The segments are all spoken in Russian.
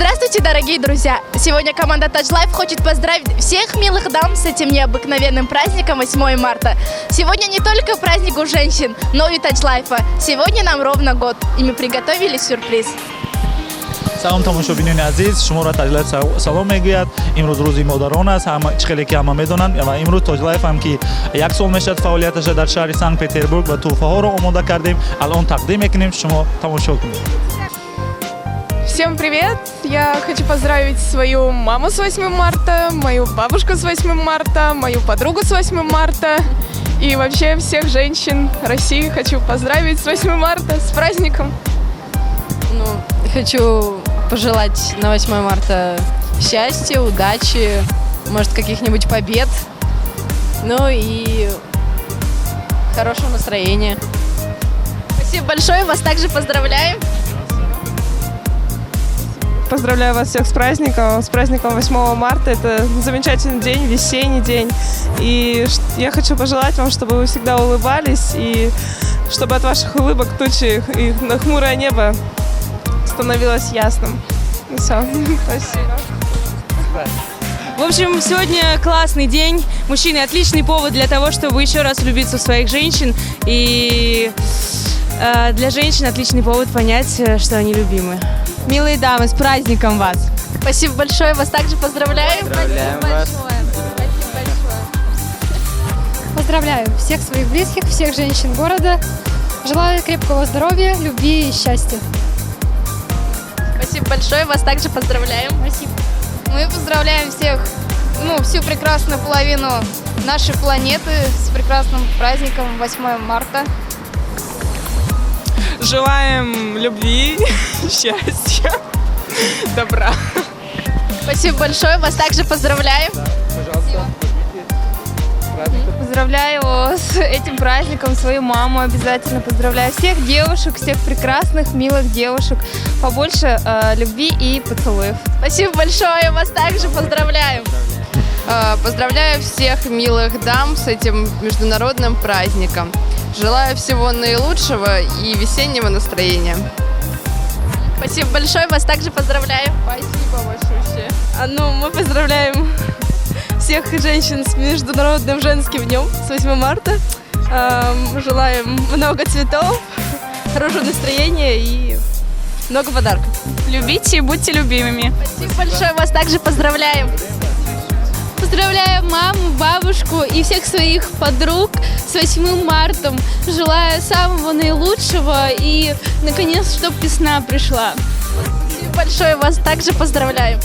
Здравствуйте, дорогие друзья! Сегодня команда Touch Life хочет поздравить всех милых дам с этим необыкновенным праздником 8 марта. Сегодня не только праздник у женщин, но и Touch Life. Сегодня нам ровно год, и мы приготовили сюрприз. سلام تماشاگران عزیز، شما را تاج لایف سلام میگوید. امروز روزی مادران است، خیلی که همه میدونن و امروز تاج لایف هم که یک سال میشه فعالیتش در شهر سنت پترزبورگ و تحفه ها را آماده کردیم. الان تقدیم میکنیم، شما تماشا کنید. Всем привет! Я хочу поздравить свою маму с 8 марта, мою бабушку с 8 марта, мою подругу с 8 марта и вообще всех женщин России хочу поздравить с 8 марта, с праздником! Хочу пожелать на 8 марта счастья, удачи, может, каких-нибудь побед, ну и хорошего настроения. Спасибо большое, вас также поздравляем. Поздравляю вас всех с праздником 8 марта. Это замечательный день, весенний день. И я хочу пожелать вам, чтобы вы всегда улыбались, и чтобы от ваших улыбок тучи и хмурое небо становилось ясным. И все. Спасибо. В общем, сегодня классный день. Мужчины, отличный повод для того, чтобы еще раз влюбиться в своих женщин. И для женщин отличный повод понять, что они любимы. Милые дамы, с праздником вас! Спасибо большое, вас также поздравляем. Поздравляем вас. Поздравляю всех своих близких, всех женщин города. Желаю крепкого здоровья, любви и счастья. Спасибо большое, вас также поздравляем. Спасибо. Мы поздравляем всех, всю прекрасную половину нашей планеты с прекрасным праздником 8 марта. Желаем любви, счастья, добра. Спасибо большое, вас также поздравляем. Поздравляю с этим праздником свою маму обязательно. Поздравляю всех девушек, всех прекрасных, милых девушек. Побольше любви и поцелуев. Спасибо большое, вас также поздравляем. Поздравляю всех милых дам с этим международным праздником. Желаю всего наилучшего и весеннего настроения. Спасибо большое, вас также поздравляем. Спасибо большое. Мы поздравляем всех женщин с Международным женским днем, с 8 марта. Желаем много цветов, хорошего настроения и много подарков. Любите и будьте любимыми. Спасибо большое, вас также поздравляем. Поздравляю маму, бабушку и всех своих подруг с 8 марта. Желаю самого наилучшего и, наконец, чтобы весна пришла. Спасибо большое, вас также поздравляем.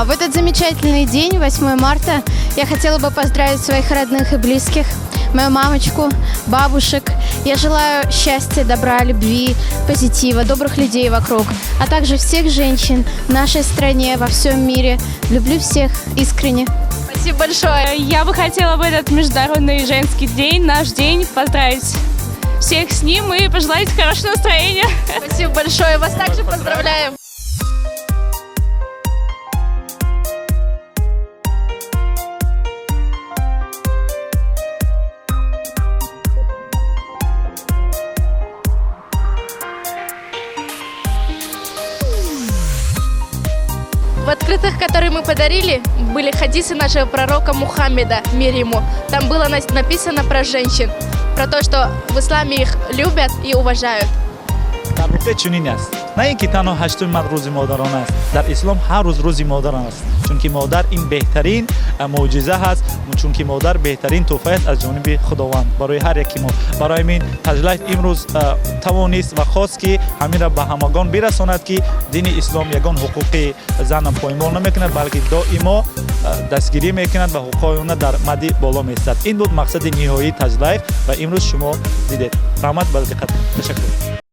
В этот замечательный день, 8 марта, я хотела бы поздравить своих родных и близких, мою мамочку, бабушек. Я желаю счастья, добра, любви, позитива, добрых людей вокруг, а также всех женщин в нашей стране, во всем мире. Люблю всех искренне. Спасибо большое. Я бы хотела в этот Международный женский день, наш день, поздравить всех с ним и пожелать хорошего настроения. Спасибо большое, вас также поздравляем. В открытках, которые мы подарили, были хадисы нашего пророка Мухаммеда, мир ему. Там было написано про женщин, про то, что в исламе их любят и уважают. تبریک چنین است، نه اینکه تنها 8 مارس روز مادران است. در اسلام هر روز روز مادران است، چون که مادر این بهترین معجزه است، چون که مادر بهترین تحفه است از جانب خداوند برای هر یکی ما. برای همین تاج لایف امروز توانست و خواست که همین را به همگان برساند که دین اسلام یگان حقوق زن پایمال نمیکند، بلکه دائما دستگیری میکند و حقوق آنها در مد بالا می‌ایستد. این بود مقصد نهایی تاج لایف و امروز شما دیدید. رحمت بر دقت. تشکر.